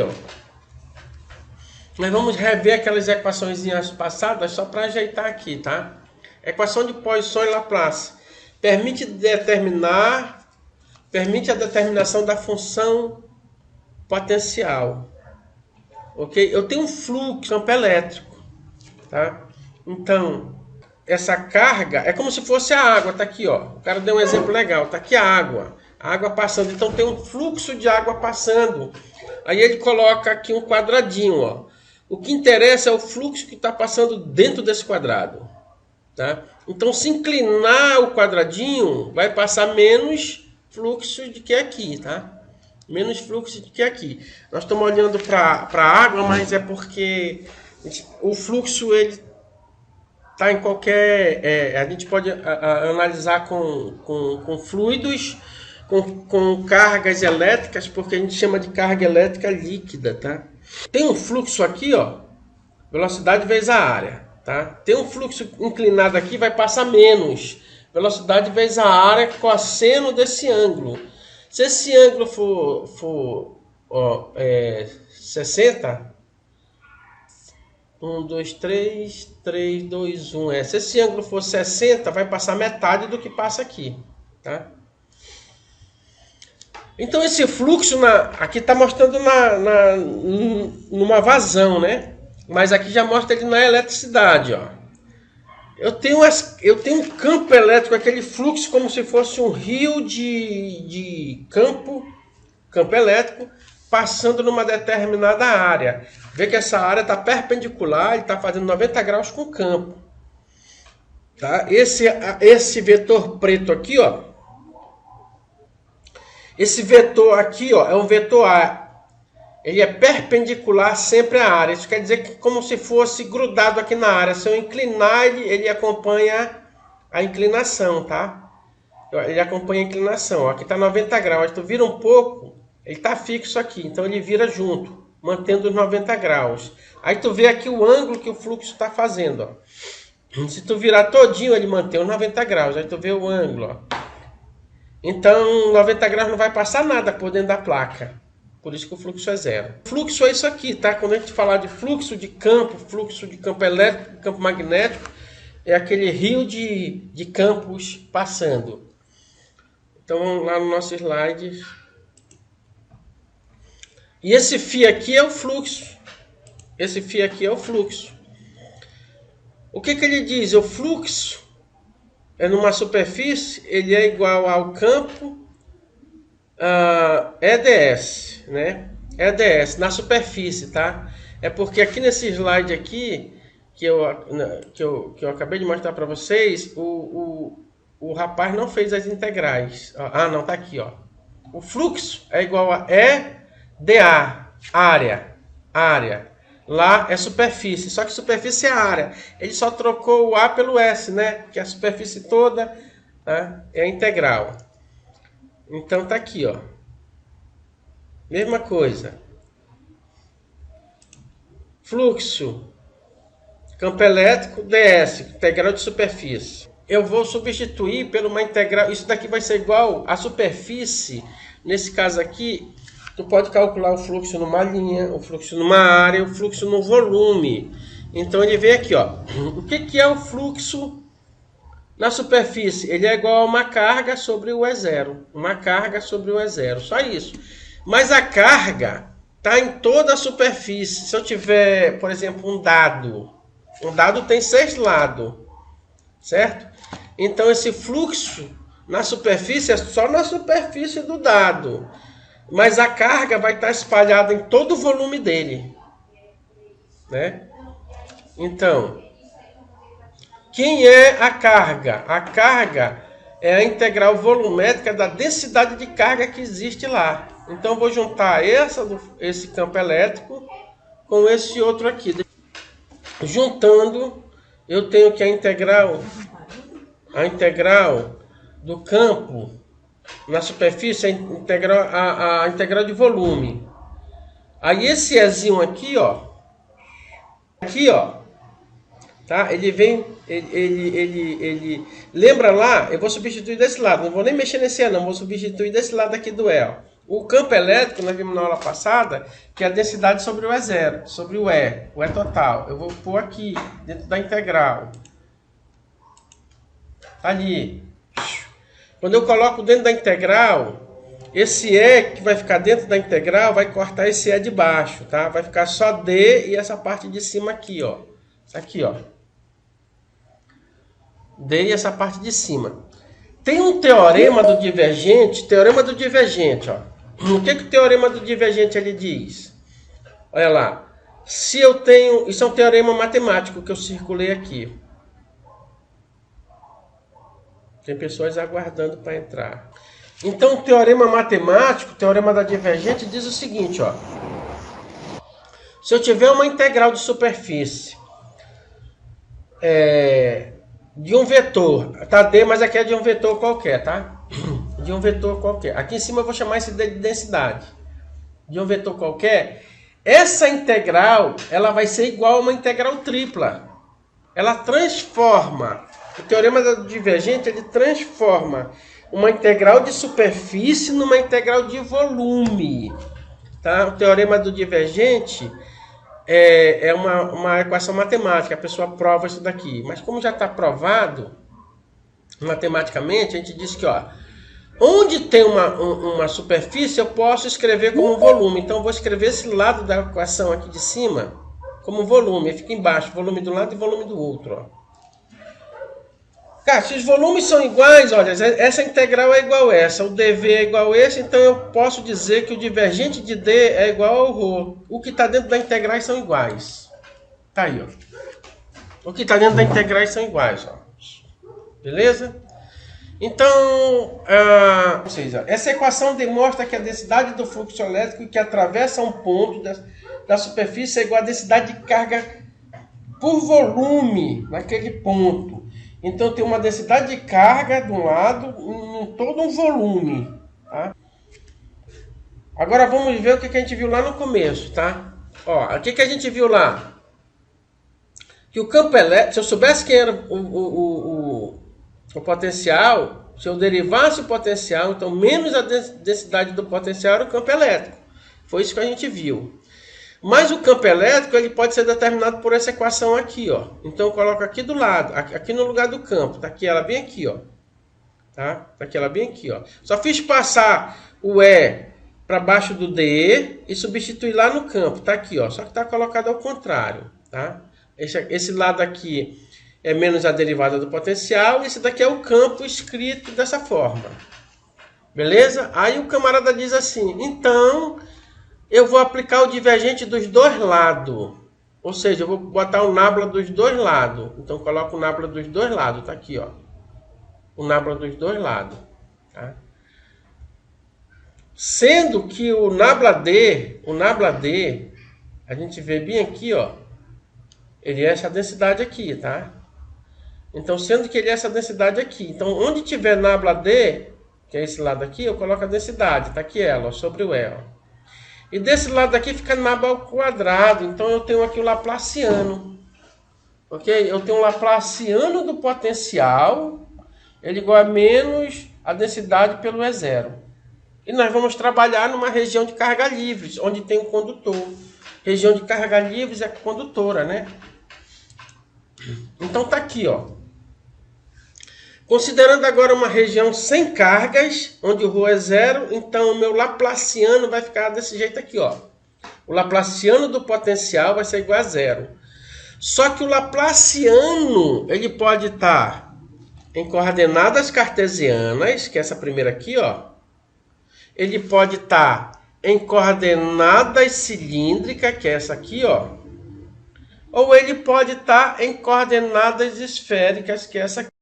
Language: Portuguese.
ó. Nós vamos rever aquelas equações passadas só para ajeitar aqui, tá? Equação de Poisson e Laplace permite a determinação da função potencial. Ok? Eu tenho um fluxo, campo elétrico, tá? Então, essa carga é como se fosse a água, tá aqui, ó. O cara deu um exemplo legal, tá aqui a água passando. Então tem um fluxo de água passando. Aí ele coloca aqui um quadradinho, ó. O que interessa é o fluxo que está passando dentro desse quadrado, tá? Então, se inclinar o quadradinho, vai passar menos fluxo do que aqui, tá? Menos fluxo do que aqui. Nós estamos olhando para a água, mas é porque o fluxo ele tá em qualquer... a gente pode analisar com fluidos, com cargas elétricas, porque a gente chama de carga elétrica líquida, tá? Tem um fluxo aqui, ó, velocidade vezes a área, tá? Tem um fluxo inclinado aqui, vai passar menos. Velocidade vezes a área, cosseno desse ângulo. Se esse ângulo for 60, 1, 2, 3, 3, 2, 1. Se esse ângulo for 60, vai passar metade do que passa aqui, tá? Então esse fluxo aqui está mostrando numa vazão, né? Mas aqui já mostra ele na eletricidade, ó. Eu tenho um campo elétrico, aquele fluxo como se fosse um rio de campo elétrico passando numa determinada área. Vê que essa área está perpendicular, ele está fazendo 90 graus com o campo. Tá? Esse vetor preto aqui, ó. Esse vetor aqui, ó, é um vetor A. Ele é perpendicular sempre à área. Isso quer dizer que como se fosse grudado aqui na área. Se eu inclinar, ele acompanha a inclinação, tá? Ele acompanha a inclinação. Ó, aqui está 90 graus. Tu vira um pouco, ele está fixo aqui. Então ele vira junto, mantendo os 90 graus. Aí tu vê aqui o ângulo que o fluxo está fazendo, ó. Se tu virar todinho, ele mantém os 90 graus. Aí tu vê o ângulo, ó. Então, 90 graus não vai passar nada por dentro da placa. Por isso que o fluxo é zero. O fluxo é isso aqui, tá? Quando a gente falar de fluxo de campo elétrico, campo magnético, é aquele rio de campos passando. Então, vamos lá no nosso slide. E esse φ aqui é o fluxo. Esse φ aqui é o fluxo. O que ele diz? O fluxo é numa superfície, ele é igual ao campo EDS, né? EDS, na superfície, tá? É porque aqui nesse slide aqui, que eu acabei de mostrar para vocês, o rapaz não fez as integrais. Ah, não, tá aqui, ó. O fluxo é igual a EDA, área. Lá é superfície, só que superfície é área. Ele só trocou o A pelo S, né? Que a superfície toda, tá? É integral. Então tá aqui, ó. Mesma coisa. Fluxo, campo elétrico, ds, integral de superfície. Eu vou substituir por uma integral. Isso daqui vai ser igual a superfície. Nesse caso aqui, tu pode calcular o fluxo numa linha, o fluxo numa área, o fluxo no volume. Então ele vem aqui, ó. O que é o fluxo na superfície? Ele é igual a uma carga sobre o E0. Uma carga sobre o E0. Só isso. Mas a carga está em toda a superfície. Se eu tiver, por exemplo, um dado tem 6 lados. Certo? Então esse fluxo na superfície é só na superfície do dado. Mas a carga vai estar espalhada em todo o volume dele, né? Então, quem é a carga? A carga é a integral volumétrica da densidade de carga que existe lá. Então, eu vou juntar esse campo elétrico com esse outro aqui. Juntando, eu tenho que a integral do campo na superfície, a integral de volume. Aí esse Ezinho aqui, ó, tá? Ele vem, lembra lá? Eu vou substituir desse lado, não vou nem mexer nesse E não, vou substituir desse lado aqui do E, ó. O campo elétrico, nós vimos na aula passada, que é a densidade sobre o E0, sobre o E total. Eu vou pôr aqui, dentro da integral. Tá ali. Quando eu coloco dentro da integral, esse E que vai ficar dentro da integral vai cortar esse E de baixo, tá? Vai ficar só D e essa parte de cima aqui, ó. Isso aqui, ó. D e essa parte de cima. Tem um teorema do divergente, ó. O que o teorema do divergente ele diz? Olha lá. Se eu tenho... Isso é um teorema matemático que eu circulei aqui. Tem pessoas aguardando para entrar. Então, o teorema matemático, o teorema da divergente, diz o seguinte, ó. Se eu tiver uma integral de superfície de um vetor, tá D, mas aqui é de um vetor qualquer, tá? De um vetor qualquer. Aqui em cima eu vou chamar isso de densidade. De um vetor qualquer. Essa integral, ela vai ser igual a uma integral tripla. Ela transforma. O teorema da divergente, ele transforma uma integral de superfície numa integral de volume. Tá? O teorema do divergente é uma equação matemática. A pessoa prova isso daqui. Mas como já está provado matematicamente, a gente diz que, ó, onde tem uma superfície, eu posso escrever como volume. Então, eu vou escrever esse lado da equação aqui de cima como volume. Aí fica embaixo, volume de um lado e volume do outro. Ó. Cara, se os volumes são iguais, olha, essa integral é igual a essa, o dv é igual a esse, então eu posso dizer que o divergente de d é igual ao ρ. O que está dentro da integral são iguais. Tá aí, ó. O que está dentro da integral são iguais, ó. Beleza? Então, essa equação demonstra que a densidade do fluxo elétrico que atravessa um ponto da superfície é igual à densidade de carga por volume naquele ponto. Então, tem uma densidade de carga de um lado em todo um volume. Tá? Agora, vamos ver o que a gente viu lá no começo. Tá? Ó, o que a gente viu lá? Que o campo elétrico, se eu soubesse quem era o potencial, se eu derivasse o potencial, então menos a densidade do potencial era o campo elétrico. Foi isso que a gente viu. Mas o campo elétrico ele pode ser determinado por essa equação aqui, ó. Então eu coloco aqui do lado, aqui no lugar do campo. Tá aqui ela bem aqui, ó. Tá? Tá aqui ela bem aqui, ó. Só fiz passar o E para baixo do DE e substituir lá no campo. Tá aqui, ó. Só que tá colocado ao contrário, tá? Esse lado aqui é menos a derivada do potencial e esse daqui é o campo escrito dessa forma. Beleza? Aí o camarada diz assim: "Então, eu vou aplicar o divergente dos dois lados. Ou seja, eu vou botar o nabla dos dois lados. Então, coloco o nabla dos dois lados. Tá aqui, ó. O nabla dos dois lados. Tá? Sendo que o nabla D, a gente vê bem aqui, ó. Ele é essa densidade aqui, tá? Então, sendo que ele é essa densidade aqui. Então, onde tiver nabla D, que é esse lado aqui, eu coloco a densidade. Tá aqui ela, ó, sobre o E, ó. E desse lado aqui fica nabla ao quadrado. Então eu tenho aqui o Laplaciano. Ok? Eu tenho o Laplaciano do potencial. Ele igual a menos a densidade pelo E0. E nós vamos trabalhar numa região de carga livres, onde tem um condutor. Região de carga livres é condutora, né? Então tá aqui, ó. Considerando agora uma região sem cargas, onde o ρ é zero, então o meu Laplaciano vai ficar desse jeito aqui, ó. O Laplaciano do potencial vai ser igual a zero. Só que o Laplaciano, ele pode estar em coordenadas cartesianas, que é essa primeira aqui, ó. Ele pode estar em coordenadas cilíndricas, que é essa aqui, ó. Ou ele pode estar em coordenadas esféricas, que é essa aqui.